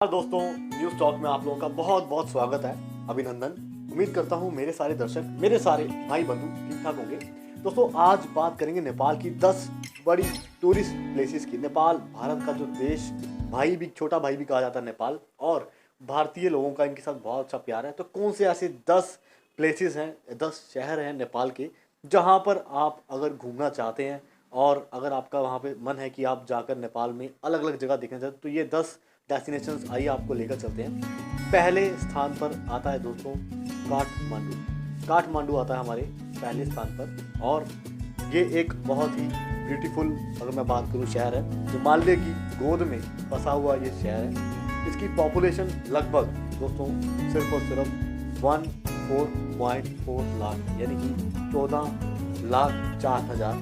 दोस्तों, news talk में आप लोगों का बहुत बहुत स्वागत है। अभिनंदन। उम्मीद करता हूँ मेरे सारे दर्शक, मेरे सारे भाई बंधु ठीक ठाक होंगे। दोस्तों, आज बात करेंगे नेपाल की 10 बड़ी टूरिस्ट प्लेसेस की। नेपाल भारत का जो देश, भाई भी, छोटा भाई भी कहा जाता है नेपाल, और भारतीय लोगों का इनके साथ बहुत अच्छा प्यार है। तो कौन से ऐसे 10 प्लेसेस हैं, 10 शहर हैं नेपाल के, जहाँ पर आप अगर घूमना चाहते हैं और अगर आपका वहाँ पे मन है कि आप जाकर नेपाल में अलग अलग जगह देखना चाहते हैं, तो ये 10 डेस्टिनेशंस आइए आपको लेकर चलते हैं। पहले स्थान पर आता है दोस्तों काठमांडू। काठमांडू आता है हमारे पहले स्थान पर, और ये एक बहुत ही ब्यूटीफुल, अगर मैं बात करूँ, शहर है। हिमालय की गोद में बसा हुआ ये शहर है। इसकी पॉपुलेशन लगभग दोस्तों सिर्फ और सिर्फ 14.4 लाख, यानी कि 14,04,000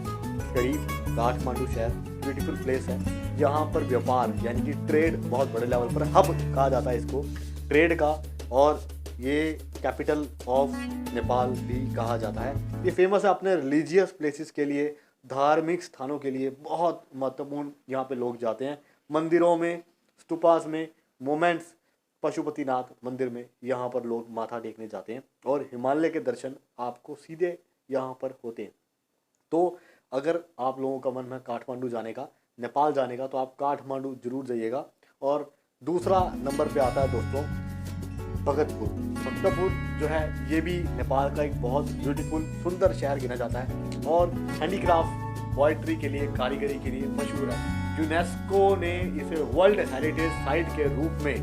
करीब काठमांडू शहर ब्यूटीफुल प्लेस है। यहाँ पर व्यापार यानी कि ट्रेड बहुत बड़े लेवल पर, हब कहा जाता है इसको ट्रेड का, और ये कैपिटल ऑफ नेपाल भी कहा जाता है। ये फेमस है अपने रिलीजियस प्लेसेस के लिए, धार्मिक स्थानों के लिए बहुत महत्वपूर्ण यहाँ पे लोग जाते हैं। मंदिरों में, स्तूपास में, मोमेंट्स, पशुपतिनाथ मंदिर में यहाँ पर लोग माथा टेकने जाते हैं, और हिमालय के दर्शन आपको सीधे यहाँ पर होते हैं। तो अगर आप लोगों का मन है काठमांडू जाने का, नेपाल जाने का, तो आप काठमांडू जरूर जाइएगा। और दूसरा नंबर पे आता है दोस्तों भगतपुर। भगतपुर जो है ये भी नेपाल का एक बहुत ब्यूटीफुल सुंदर शहर गिना जाता है, और हैंडीक्राफ्ट, पोएट्री के लिए, कारीगरी के लिए मशहूर है। यूनेस्को ने इसे वर्ल्ड हेरिटेज साइट के रूप में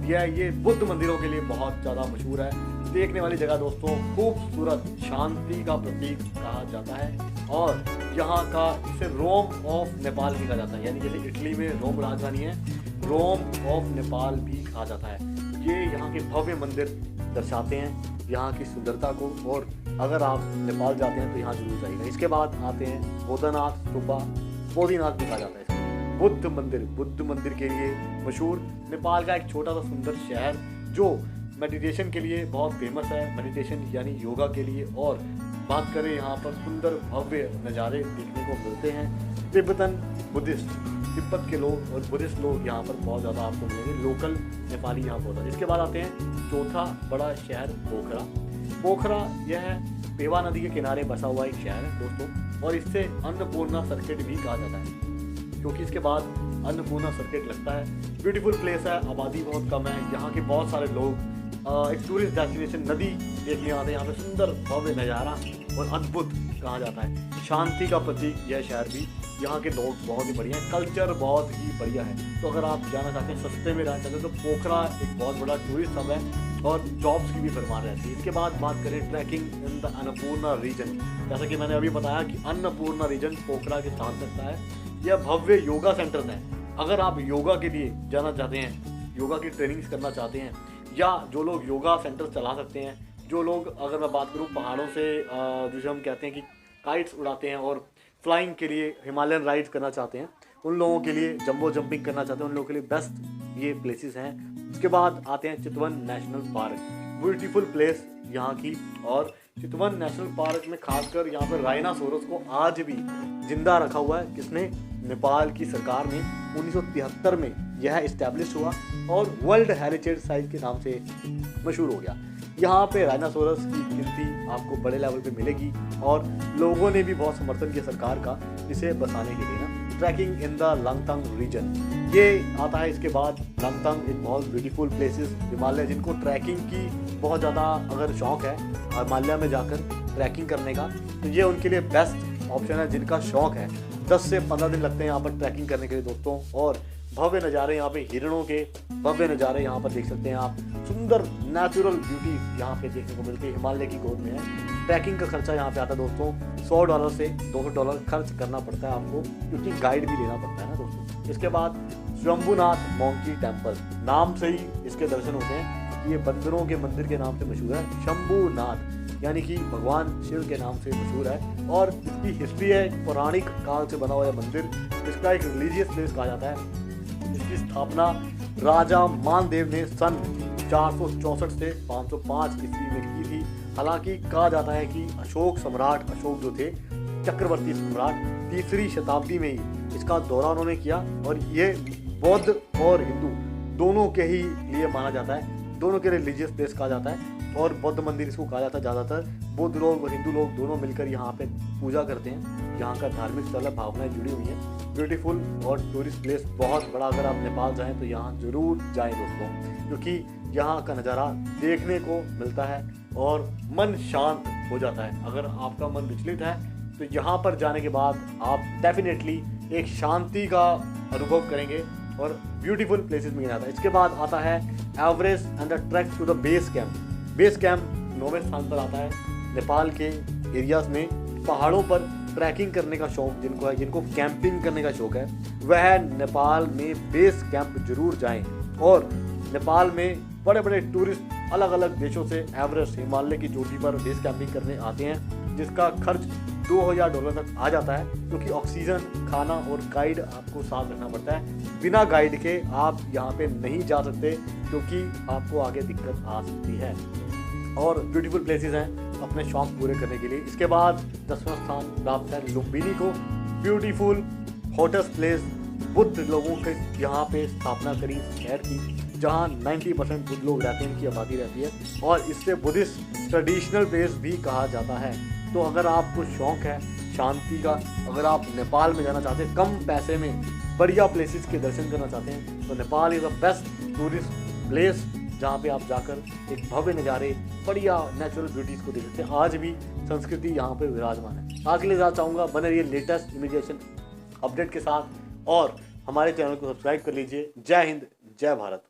दिया है। ये बुद्ध मंदिरों के लिए बहुत ज़्यादा मशहूर है। देखने वाली जगह दोस्तों, खूबसूरत, शांति का प्रतीक कहा जाता है, और यहाँ का इसे रोम ऑफ नेपाल भी कहा जाता है। यानी जैसे इटली में रोम राजधानी है, रोम ऑफ नेपाल भी कहा जाता है। ये यहाँ के भव्य मंदिर दर्शाते हैं यहाँ की सुंदरता को, और अगर आप नेपाल जाते हैं तो यहाँ जरूर जाइएगा। इसके बाद आते हैं बोधनाथ स्तूपा, बोधिनाथ भी कहा जाता है इसको। बुद्ध मंदिर के लिए मशहूर नेपाल का एक छोटा सा सुंदर शहर, जो मेडिटेशन के लिए बहुत फेमस है। मेडिटेशन यानी योगा के लिए। और बात करें, यहाँ पर सुंदर भव्य नज़ारे देखने को मिलते हैं। तिब्बतन बुद्धिस्ट, तिब्बत के लोग और बुद्धिस्ट लोग यहाँ पर बहुत ज़्यादा आपको मिलेंगे। लोकल नेपाली यहाँ बहुत है। इसके बाद आते हैं चौथा बड़ा शहर पोखरा। पोखरा यह पेवा नदी के किनारे बसा हुआ एक शहर है दोस्तों, और इससे अन्नपूर्णा सर्किट भी कहा जाता है, क्योंकि इसके बाद अन्नपूर्णा सर्किट लगता है। ब्यूटीफुल प्लेस है, आबादी बहुत कम है। यहाँ के बहुत सारे लोग एक टूरिस्ट डेस्टिनेशन, नदी देखने आते हैं। यहाँ पे सुंदर भव्य नज़ारा और अद्भुत कहा जाता है। शांति का प्रतीक यह शहर भी। यहाँ के लोग बहुत ही बढ़िया हैं, कल्चर बहुत ही बढ़िया है। तो अगर आप जाना चाहते हैं, सस्ते में रहना चाहते हैं, तो पोखरा एक बहुत बड़ा टूरिस्ट हब है, और जॉब्स की भी भरमार रहती है। इसके बाद बात करें trekking in the Annapurna region. जैसा कि मैंने अभी बताया कि अन्नपूर्णा रीजन पोखरा के साथ लगता है। यह भव्य योगा सेंटर है। अगर आप योगा के लिए जाना चाहते हैं, योगा की ट्रेनिंग्स करना चाहते हैं, या जो लोग योगा सेंटर चला सकते हैं, जो लोग, अगर मैं बात करूं पहाड़ों से जिसे हम कहते हैं कि काइट्स उड़ाते हैं और फ्लाइंग के लिए हिमालयन राइड्स करना चाहते हैं, उन लोगों के लिए, जंबो जंपिंग करना चाहते हैं, उन लोगों के लिए बेस्ट ये प्लेसेस हैं। उसके बाद आते हैं चितवन नेशनल पार्क। ब्यूटीफुल प्लेस यहाँ की, और चितवन नेशनल पार्क में खासकर यहाँ पर राइनासोरस को आज भी जिंदा रखा हुआ है। किसने? नेपाल की सरकार ने 1973 में यह इस्टेब्लिश हुआ, और वर्ल्ड हेरिटेज साइट के नाम से मशहूर हो गया। यहाँ पे राइनासोरस की गिनती आपको बड़े लेवल पे मिलेगी, और लोगों ने भी बहुत समर्थन किया सरकार का इसे बसाने के लिए ना। ट्रैकिंग इन द लांगतांग रीजन ये आता है। इसके बाद लांगतांग एक बहुत ब्यूटीफुल प्लेसेस, हिमालय, जिनको ट्रैकिंग की बहुत ज़्यादा अगर शौक़ है हिमालय में जाकर ट्रैकिंग करने का, तो ये उनके लिए बेस्ट ऑप्शन है। जिनका शौक़ है, 10 से 15 दिन लगते हैं यहाँ पर ट्रैकिंग करने के लिए दोस्तों, और भव्य नज़ारे यहाँ पे, हिरणों के भव्य नज़ारे यहाँ पर देख सकते हैं आप। सुंदर नेचुरल ब्यूटी यहाँ पे देखने को मिलती है, हिमालय की गोद में है। ट्रैकिंग का खर्चा यहाँ पे आता है दोस्तों $100 से $200 खर्च करना पड़ता है आपको, क्योंकि गाइड भी लेना पड़ता है ना दोस्तों। इसके बाद शंभुनाथ मोंकी टेम्पल, नाम से ही इसके दर्शन होते हैं। ये बंदरों के मंदिर के नाम से मशहूर है। शंभुनाथ यानी कि भगवान शिव के नाम से मशहूर है, और इसकी हिस्ट्री है, पौराणिक काल से बना हुआ यह मंदिर। इसका एक रिलीजियस प्लेस कहा जाता है। इसकी स्थापना राजा मानदेव ने सन 464 से 505 ईस्वी में की थी। हालांकि कहा जाता है कि अशोक सम्राट, अशोक जो थे चक्रवर्ती सम्राट, 3री शताब्दी में ही इसका दौरा उन्होंने किया, और ये बौद्ध और हिंदू दोनों के ही लिए माना जाता है, दोनों के रिलीजियस प्लेस कहा जाता है। और बौद्ध मंदिर इसको कहा जाता है। ज़्यादातर बौद्ध लोग और हिंदू लोग दोनों मिलकर यहाँ पे पूजा करते हैं। यहाँ का धार्मिक स्थल है, भावनाएं जुड़ी हुई हैं। ब्यूटीफुल और टूरिस्ट प्लेस बहुत बड़ा। अगर आप नेपाल जाएं तो यहाँ ज़रूर जाएं दोस्तों, क्योंकि यहाँ का नज़ारा देखने को मिलता है और मन शांत हो जाता है। अगर आपका मन विचलित है तो यहाँ पर जाने के बाद आप डेफिनेटली एक शांति का अनुभव करेंगे और ब्यूटीफुल प्लेसेस में जाता है। इसके बाद आता है Everest and the trek to the base camp. Base camp 9वें स्थान पर आता है। नेपाल के एरियाज में पहाड़ों पर ट्रैकिंग करने का शौक जिनको है, जिनको कैंपिंग करने का शौक है, वह नेपाल में बेस कैंप जरूर जाएं। और नेपाल में बड़े बड़े टूरिस्ट अलग अलग देशों से एवरेस्ट हिमालय की चोटी पर बेस कैंपिंग करने आते हैं, जिसका खर्च $2000 तक आ जाता है, क्योंकि ऑक्सीजन, खाना और गाइड आपको साथ रखना पड़ता है। बिना गाइड के आप यहाँ पे नहीं जा सकते, क्योंकि आपको आगे दिक्कत आ सकती है। और ब्यूटीफुल प्लेसेस हैं अपने शौक पूरे करने के लिए। इसके बाद 10वां स्थान प्राप्त है लुम्बिनी को। ब्यूटीफुल हॉटेस्ट प्लेस, बुद्ध लोगों के यहाँ पे स्थापना करी शहर की, जहाँ 90% बुद्ध लोग रहते हैं, इनकी आबादी रहती है। और इससे बुद्धिस्ट ट्रेडिशनल प्लेस भी कहा जाता है। तो अगर आपको शौक है शांति का, अगर आप नेपाल में जाना चाहते हैं कम पैसे में, बढ़िया प्लेसेस के दर्शन करना चाहते हैं, तो Nepal is the best tourist place, जहाँ पे आप जाकर एक भव्य नज़ारे, बढ़िया नेचुरल ब्यूटीज़ को देख सकते हैं। आज भी संस्कृति यहाँ पे विराजमान है। आगे ले जाना चाहूँगा, बने रहिए लेटेस्ट इमिग्रेशन अपडेट के साथ और हमारे चैनल को सब्सक्राइब कर लीजिए। जय हिंद, जय भारत।